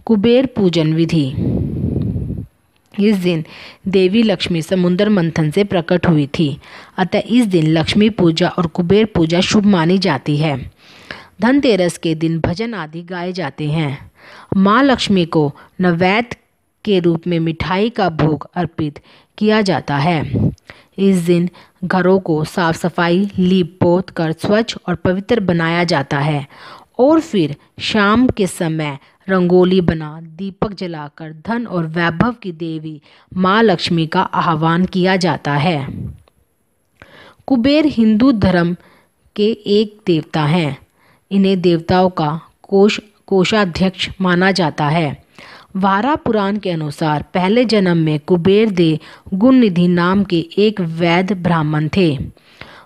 कुबेर पूजन विधि। इस दिन देवी लक्ष्मी समुद्र मंथन से प्रकट हुई थी, अतः इस दिन लक्ष्मी पूजा और कुबेर पूजा शुभ मानी जाती है। धनतेरस के दिन भजन आदि गाए जाते हैं। माँ लक्ष्मी को नैवेद्य के रूप में मिठाई का भोग अर्पित किया जाता है। इस दिन घरों को साफ सफाई लीप पोत कर स्वच्छ और पवित्र बनाया जाता है और फिर शाम के समय रंगोली बना दीपक जलाकर धन और वैभव की देवी माँ लक्ष्मी का आह्वान किया जाता है। कुबेर हिंदू धर्म के एक देवता हैं। इन्हें देवताओं का कोषाध्यक्ष माना जाता है। वारा पुराण के अनुसार पहले जन्म में कुबेर देव गुणनिधि नाम के एक वैद्य ब्राह्मण थे।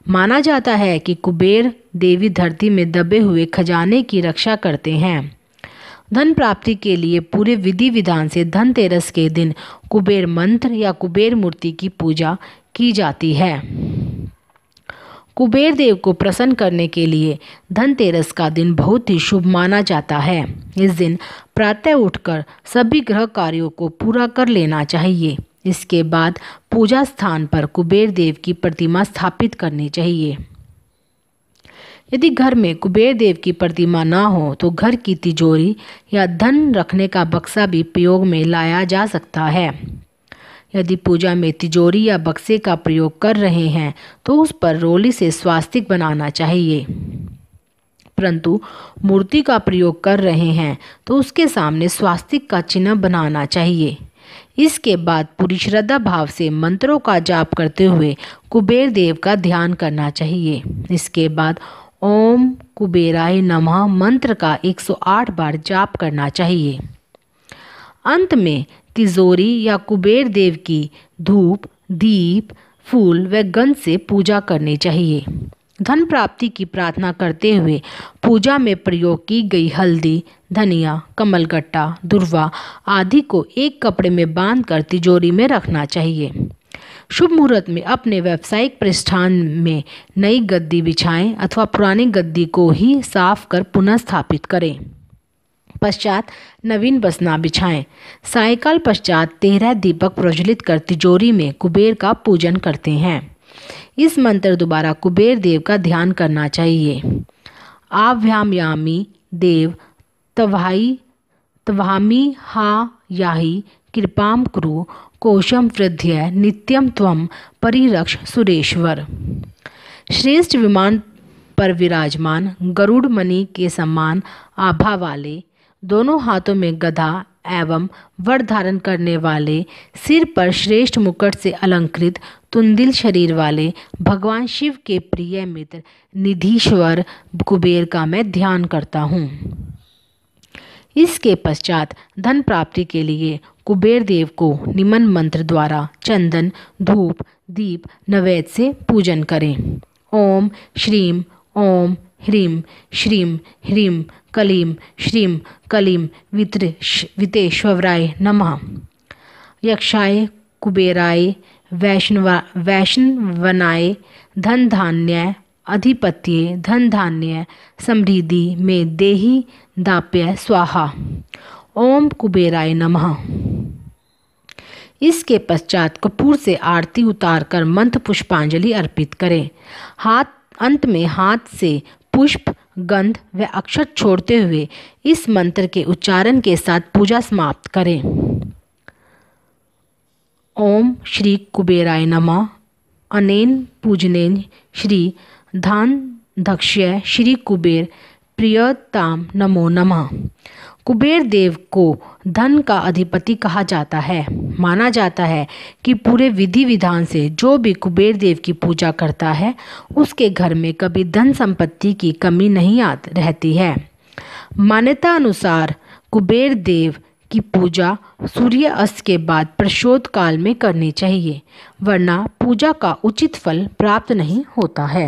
माना जाता है कि कुबेर देवी धरती में दबे हुए खजाने की रक्षा करते हैं। धन प्राप्ति के लिए पूरे विधि विधान से धनतेरस के दिन कुबेर मंत्र या कुबेर मूर्ति की पूजा की जाती है। कुबेर देव को प्रसन्न करने के लिए धनतेरस का दिन बहुत ही शुभ माना जाता है। इस दिन प्रातः उठकर सभी गृह कार्यों को पूरा कर लेना चाहिए। इसके बाद पूजा स्थान पर कुबेर देव की प्रतिमा स्थापित करनी चाहिए। यदि घर में कुबेर देव की प्रतिमा ना हो तो घर की तिजोरी या धन रखने का बक्सा भी प्रयोग में लाया जा सकता है। यदि पूजा में तिजोरी या बक्से का प्रयोग कर रहे हैं तो उस पर रोली से स्वास्तिक बनाना चाहिए, परंतु मूर्ति का प्रयोग कर रहे हैं तो उसके सामने स्वास्तिक का चिन्ह बनाना चाहिए। इसके बाद पूरी श्रद्धा भाव से मंत्रों का जाप करते हुए कुबेर देव का ध्यान करना चाहिए। इसके बाद ओम कुबेराय नमः मंत्र का 108 बार जाप करना चाहिए। अंत में तिजोरी या कुबेर देव की धूप दीप फूल व गंध से पूजा करनी चाहिए। धन प्राप्ति की प्रार्थना करते हुए पूजा में प्रयोग की गई हल्दी धनिया कमलगट्टा दुर्वा आदि को एक कपड़े में बांधकर तिजोरी में रखना चाहिए। शुभ मुहूर्त में अपने व्यावसायिक प्रतिष्ठान में नई गद्दी बिछाएं अथवा पुरानी गद्दी को ही साफ कर पुनः स्थापित करें। पश्चात नवीन बसना बिछाएं। सायकाल पश्चात 13 दीपक प्रज्वलित कर तिजोरी में कुबेर का पूजन करते हैं। इस मंत्र द्वारा कुबेर देव का ध्यान करना चाहिए। आभ्यामयामि देव तवामी हा याहि कृपाम कुरु कोशम वृद्ध्य नित्यम त्वम परिरक्ष सुरेश्वर। श्रेष्ठ विमान पर विराजमान गरुड़ मणि के समान आभा वाले दोनों हाथों में गदा एवं वर धारण करने वाले सिर पर श्रेष्ठ मुकुट से अलंकृत तुंदिल शरीर वाले भगवान शिव के प्रिय मित्र निधीश्वर कुबेर का मैं ध्यान करता हूँ। इसके पश्चात धन प्राप्ति के लिए कुबेर देव को निमन मंत्र द्वारा चंदन धूप दीप नैवेद्य से पूजन करें। ओम श्रीम ओम ह्रीम श्रीम ह्रीम कलीम श्रीम कलीम वितेश्वराय नमः। यक्षाय कुबेराय वैष्णवनाय धन धान्य अधिपत्ये धन धान्य समृद्धि में देहि दाप्य स्वाहा। ओम कुबेराय नमः। इसके पश्चात कपूर से आरती उतारकर मंत्र पुष्पांजलि अर्पित करें। अंत में हाथ से पुष्प गंध व अक्षत छोड़ते हुए इस मंत्र के उच्चारण के साथ पूजा समाप्त करें। ओम श्री कुबेराय नमः। अनेन पूजनेन श्री धान दक्ष्य श्री कुबेर प्रियताम नमो नमः। कुबेर देव को धन का अधिपति कहा जाता है। माना जाता है कि पूरे विधि विधान से जो भी कुबेर देव की पूजा करता है उसके घर में कभी धन संपत्ति की कमी नहीं रहती है। मान्यता अनुसार कुबेर देव की पूजा सूर्य अस्त के बाद प्रदोष काल में करनी चाहिए, वरना पूजा का उचित फल प्राप्त नहीं होता है।